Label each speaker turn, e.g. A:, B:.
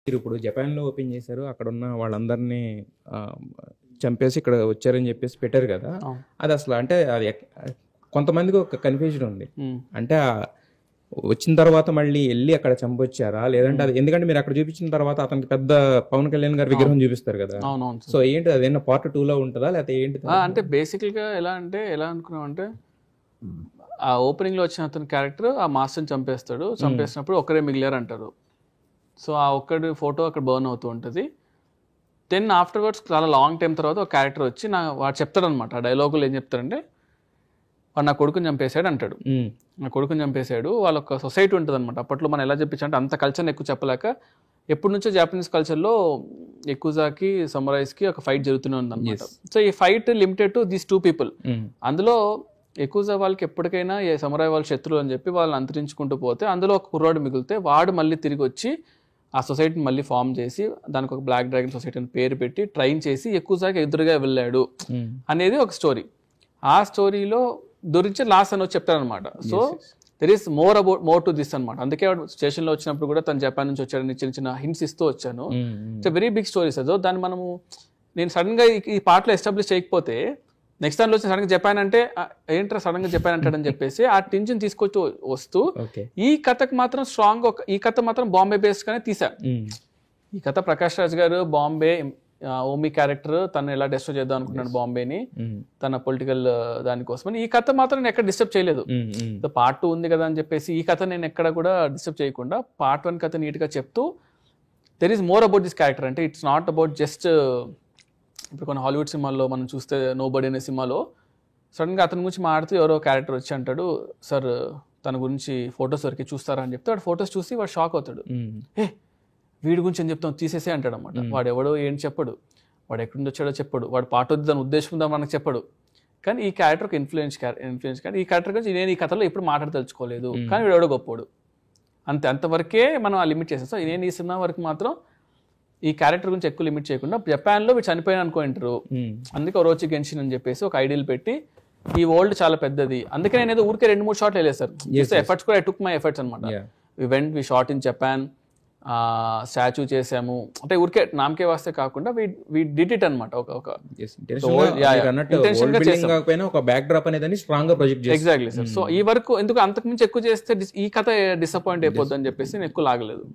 A: మీరిప్పుడు జపాన్‌లో ఓపెన్ చేశారు. అక్కడున్న వాళ్ళందరినీ ఆహ్, చంపేసి ఇక్కడ వచ్చారని చెప్పేసి పెట్టారు కదా!
B: అవును.
A: అదసల అంటే అది కొంతమందికి ఒక కన్‌ఫ్యూజన్ ఉంది.
B: హ్మ్.
A: అంటే వచ్చిన తర్వాత మళ్ళీ ఎళ్లి అక్కడ చంపొచ్చారా? లేదంటే అది ఎందుకంటే మీరు అక్కడ చూపించిన తర్వాత అతనికి పెద్ద పవన్ కళ్యాణ్ గారి విగ్రహం చూపిస్తారు కదా!
B: అవునవును.
A: సో ఏంటి అదేమన్నా పార్ట్ 2లో ఉంటదా? లేకపోతే ఏంటి?
B: అంటే బేసికల్‌గా ఎలా అనుకున్నామంటే ఆ ఓపెనింగ్‌లో వచ్చిన అతని క్యారెక్టర్ ఆ మాస్టర్‌ని చంపేస్తాడు. చంపేసినప్పుడు ఒక్కరే మిగిలారు అంటారు. సో ఆ ఒక్కడి ఫోటో అక్కడ బర్న్ అవుతూ ఉంటుంది. దెన్ ఆఫ్టర్వర్డ్స్ చాలా లాంగ్ టైం తర్వాత ఒక క్యారెక్టర్ వచ్చి వాడు చెప్తాడనమాట. ఆ డైలాగులు ఏం చెప్తాడంటే వాడు నా కొడుకుని చంపేశాడు అంటాడు. నా కొడుకుని చంపేశాడు. వాళ్ళొక సొసైటీ ఉంటుందన్నమాట. అప్పట్లో మనం ఎలా చెప్పించాలంటే అంత కల్చర్ని ఎక్కువ చెప్పలేక ఎప్పటి నుంచో జాపనీస్ కల్చర్లో ఎక్కుజాకి సమురైస్కి ఒక ఫైట్ జరుగుతూనే ఉందన్నమాట. సో ఈ fight limited to these 2 people. అందులో ఎక్కుజా వాళ్ళకి ఎప్పటికైనా ఏ సమురాయ్ వాళ్ళ శత్రువులు అని చెప్పి వాళ్ళని అంతరించుకుంటూ పోతే అందులో ఒక కుర్రాడు మిగిలితే వాడు మళ్ళీ తిరిగి వచ్చి ఆ సొసైటీని మళ్ళీ ఫామ్ చేసి దానికి ఒక బ్లాక్ డ్రాగన్ సొసైటీ అని పేరు పెట్టి ట్రైన్ చేసి ఎక్కువసారి ఎదురుగా వెళ్ళాడు అనేది ఒక స్టోరీ. ఆ స్టోరీలో గురించి లాస్ట్ అని చెప్తారనమాట. So there is more to this అనమాట. అందుకే వాడు స్టేషన్లో వచ్చినప్పుడు కూడా తను జపాన్ నుంచి వచ్చాడని చిన్న చిన్న హింట్స్ ఇస్తూ వచ్చాను. ఇట్స్ వెరీ బిగ్ స్టోరీస్ అదో. దాన్ని మనము నేను సడన్గా ఈ పార్ట్లో ఎస్టాబ్లిష్ చేయకపోతే నెక్స్ట్ దాంట్లో వచ్చి సడన్గా జపాన్ అంటే ఏంట్రా సడన్గా జపాన్ అంటాడని చెప్పేసి ఆ టెన్షన్ తీసుకొచ్చి వస్తూ ఈ కథకు మాత్రం స్ట్రాంగ్ ఈ కథ మాత్రం బాంబే బేస్డ్ గానే తీసా. ఈ కథ ప్రకాష్ రాజ్ గారు బాంబే ఓమి క్యారెక్టర్ తను ఎలా డిస్టర్బ్ చేద్దాం అనుకున్నాడు బాంబేని తన పొలిటికల్ దానికోసం. ఈ కథ మాత్రం నేను ఎక్కడ డిస్టర్బ్ చేయలేదు. పార్ట్ 2 ఉంది కదా అని చెప్పేసి ఈ కథ నేను ఎక్కడ కూడా డిస్టర్బ్ చేయకుండా పార్ట్ 1 కథ నీట్ గా చెప్తూ there is more about this character. అంటే ఇట్స్ నాట్ అబౌట్ జస్ట్ ఇప్పుడు కొన్ని హాలీవుడ్ సినిమాల్లో మనం చూస్తే నోబడీ అనే సినిమాలో సడన్గా అతని గురించి మాట్లాడుతూ ఎవరో క్యారెక్టర్ వచ్చి అంటాడు, సార్ తన గురించి ఫొటోస్ వరకు చూస్తారా అని చెప్తే వాడు ఫొటోస్ చూసి వాడు షాక్ అవుతాడు. వీడి గురించి ఏం చెప్తాం తీసేసే అంటాడు అనమాట. వాడు ఎవడో ఏంటి చెప్పడు, వాడు ఎక్కడి నుంచి వచ్చాడో చెప్పడు, వాడు పార్ట్ వద్దు దాని ఉద్దేశం ఉందా మనకు చెప్పడు. కానీ ఈ క్యారెక్టర్ ఒక ఇన్ఫ్లుయెన్స్ కానీ ఈ క్యారెక్టర్ గురించి నేను ఈ కథలో ఎప్పుడు మాట్లాడదలుచుకోలేదు, కానీ వీడు ఎవడో గొప్పోడు అంతవరకే మనం ఆ లిమిట్ చేసాం. సో నేను ఈ సినిమా వరకు మాత్రం ఈ క్యారెక్టర్ గురించి ఎక్కువ లిమిట్ చేయకుండా జపాన్లో వీడు చనిపోయిన అనుకుంటారు, అందుకే ఒరోచి గెన్షిన్ అని చెప్పేసి ఒక ఐడియల్ పెట్టి ఈ వరల్డ్ చాలా పెద్దది, అందుకే నేను ఏదో ఊరికే 2-3 షాట్లు వెళ్ళేసారు. ఎఫర్ట్స్ కూడా ఐ టుక్ మై ఎఫర్ట్స్ అనమాట. We shot in Japan, statue చేసాము, అంటే ఊరికే నామకే వాస్తే కాకుండా వి డిడ్ ఇట్ అనమాట. Exactly sir. సో ఈ వరకు ఎందుకు అంతకు మించి ఎక్కువ చేస్తే ఈ కథ డిసప్పాయింట్ అయిపోద్ది అని చెప్పేసి నేను ఎక్కువ లాగలేదు.